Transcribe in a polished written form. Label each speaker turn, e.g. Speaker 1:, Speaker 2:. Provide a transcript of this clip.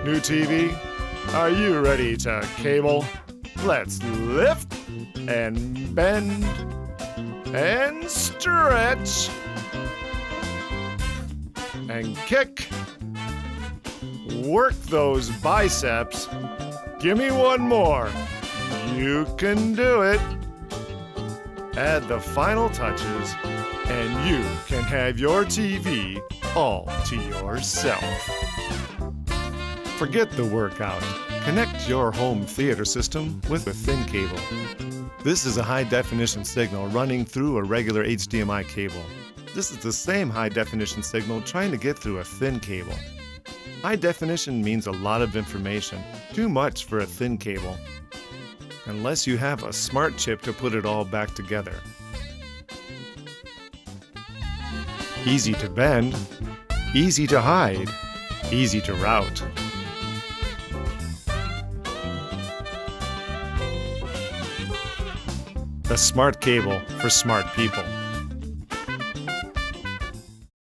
Speaker 1: New TV? Are you ready to cable? Let's lift and bend and stretch and kick. Work those biceps. Give me one more. You can do it. Add the final touches, and you can have your TV all to yourself. Forget the workout. Connect your home theater system with a thin cable. This is a high-definition signal running through a regular HDMI cable. This is the same high-definition signal trying to get through a thin cable. High definition means a lot of information, too much for a thin cable, unless you have a smart chip to put it all back together. Easy to bend, easy to hide, easy to route. The smart cable for smart people.